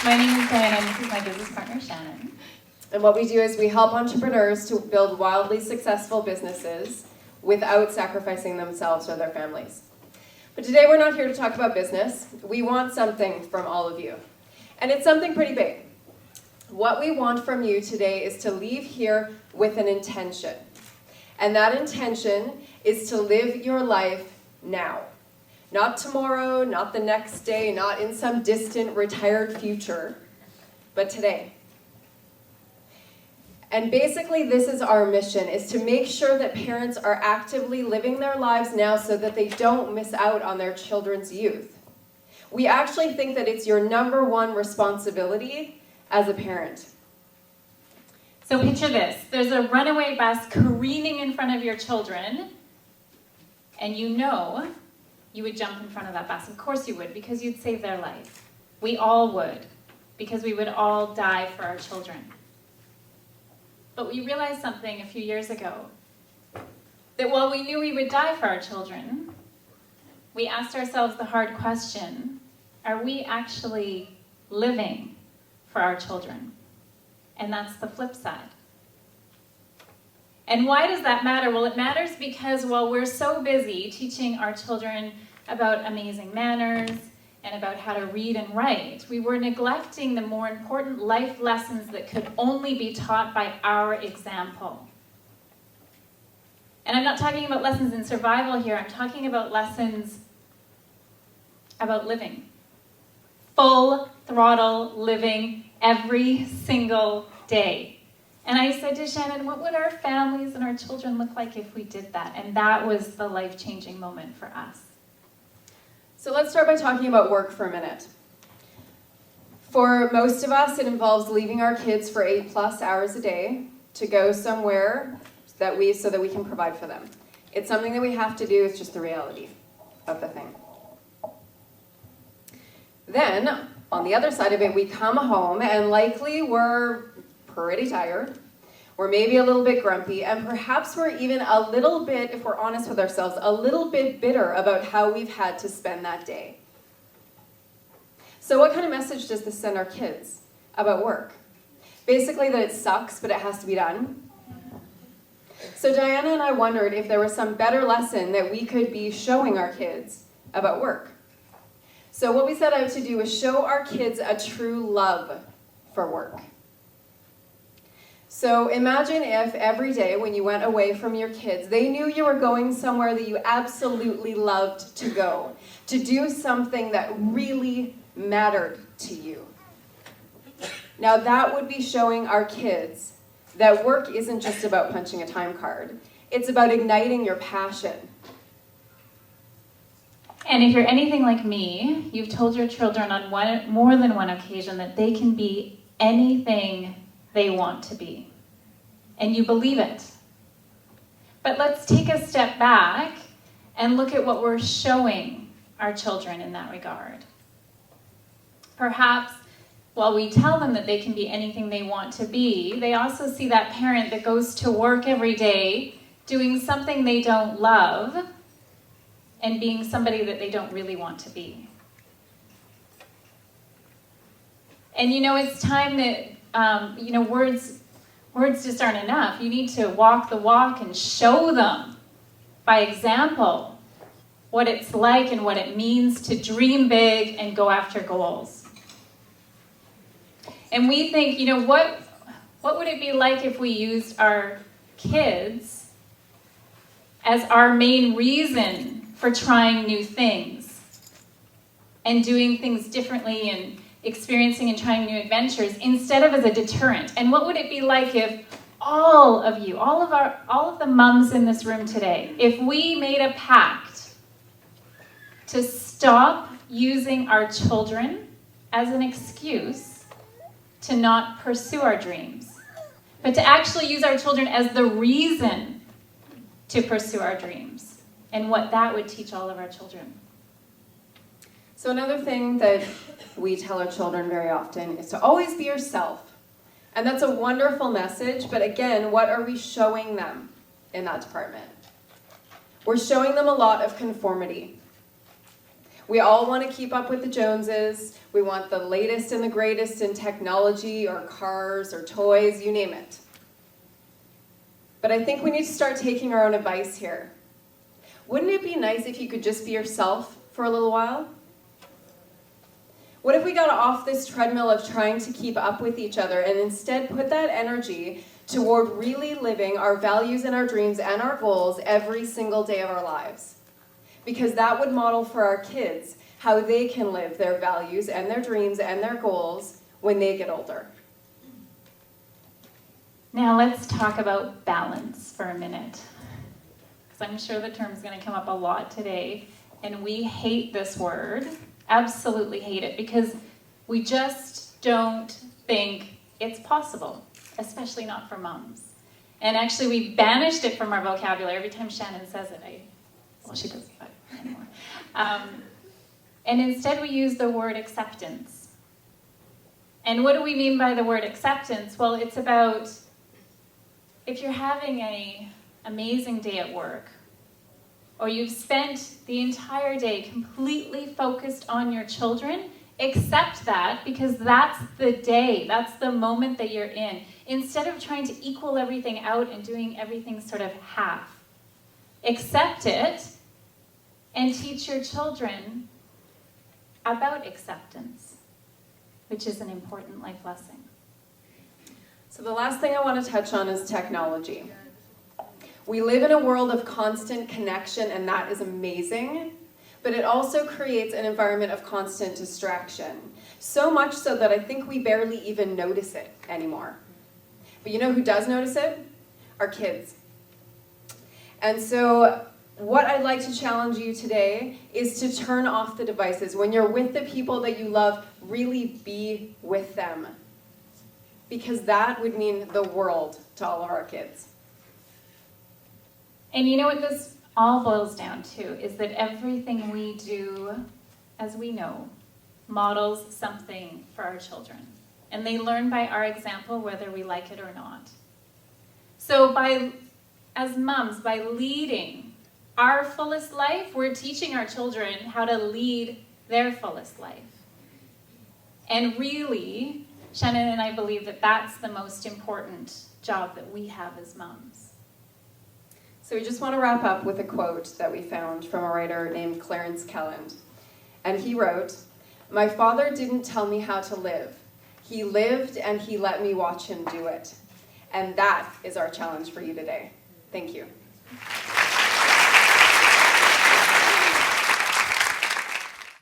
My name is Diana, and this is my business partner, Shannon. And what we do is we help entrepreneurs to build wildly successful businesses without sacrificing themselves or their families. But today we're not here to talk about business. We want something from all of you. And it's something pretty big. What we want from you today is to leave here with an intention. And that intention is to live your life now. Not tomorrow, not the next day, not in some distant retired future, but today. And basically this is our mission, is to make sure that parents are actively living their lives now so that they don't miss out on their children's youth. We actually think that it's your number one responsibility as a parent. So picture this. There's a runaway bus careening in front of your children, and you know you would jump in front of that bus. Of course you would, because you'd save their life. We all would, because we would all die for our children. But we realized something a few years ago, that while we knew we would die for our children, we asked ourselves the hard question, are we actually living for our children? And that's the flip side. And why does that matter? Well, it matters because while we're so busy teaching our children about amazing manners and about how to read and write, we were neglecting the more important life lessons that could only be taught by our example. And I'm not talking about lessons in survival here, I'm talking about lessons about living. Full throttle living every single day. And I said to Shannon, what would our families and our children look like if we did that? And that was the life-changing moment for us. So let's start by talking about work for a minute. For most of us, it involves leaving our kids for 8+ hours a day to go somewhere so that we can provide for them. It's something that we have to do, it's just the reality of the thing. Then, on the other side of it, we come home and likely we're pretty tired. We're maybe a little bit grumpy, and perhaps we're even a little bit, if we're honest with ourselves, a little bit bitter about how we've had to spend that day. So what kind of message does this send our kids about work? Basically that it sucks, but it has to be done. So Diana and I wondered if there was some better lesson that we could be showing our kids about work. So what we set out to do was show our kids a true love for work. So imagine if every day when you went away from your kids, they knew you were going somewhere that you absolutely loved to go, to do something that really mattered to you. Now that would be showing our kids that work isn't just about punching a time card. It's about igniting your passion. And if you're anything like me, you've told your children on more than one occasion that they can be anything they want to be. And you believe it. But let's take a step back and look at what we're showing our children in that regard. Perhaps while we tell them that they can be anything they want to be, they also see that parent that goes to work every day doing something they don't love and being somebody that they don't really want to be. And it's time that, words just aren't enough. You need to walk the walk and show them by example what it's like and what it means to dream big and go after goals. And we think, what would it be like if we used our kids as our main reason for trying new things and doing things differently and experiencing and trying new adventures instead of as a deterrent? And what would it be like if all of you, all of the mums in this room today, if we made a pact to stop using our children as an excuse to not pursue our dreams, but to actually use our children as the reason to pursue our dreams, and what that would teach all of our children. So another thing that we tell our children very often is to always be yourself. And that's a wonderful message, but again, what are we showing them in that department? We're showing them a lot of conformity. We all want to keep up with the Joneses. We want the latest and the greatest in technology or cars or toys, you name it. But I think we need to start taking our own advice here. Wouldn't it be nice if you could just be yourself for a little while? What if we got off this treadmill of trying to keep up with each other and instead put that energy toward really living our values and our dreams and our goals every single day of our lives? Because that would model for our kids how they can live their values and their dreams and their goals when they get older. Now let's talk about balance for a minute. Because I'm sure the term's going to come up a lot today. And we hate this word. Absolutely hate it. Because we just don't think it's possible. Especially not for moms. And actually we banished it from our vocabulary. Every time Shannon says it, she doesn't anymore. And instead we use the word acceptance. And what do we mean by the word acceptance? Well, it's about if you're having an amazing day at work, or you've spent the entire day completely focused on your children, accept that because that's the day, that's the moment that you're in. Instead of trying to equal everything out and doing everything sort of half. Accept it and teach your children about acceptance, which is an important life lesson. So the last thing I want to touch on is technology. We live in a world of constant connection, and that is amazing, but it also creates an environment of constant distraction. So much so that I think we barely even notice it anymore. But you know who does notice it? Our kids. And so what I'd like to challenge you today is to turn off the devices. When you're with the people that you love, really be with them. Because that would mean the world to all of our kids. And you know what this all boils down to is that everything we do, as we know, models something for our children. And they learn by our example whether we like it or not. So as moms, by leading our fullest life, we're teaching our children how to lead their fullest life. And really, Shannon and I believe that that's the most important job that we have as moms. So we just want to wrap up with a quote that we found from a writer named Clarence Kelland. And he wrote, "My father didn't tell me how to live. He lived and he let me watch him do it." And that is our challenge for you today. Thank you.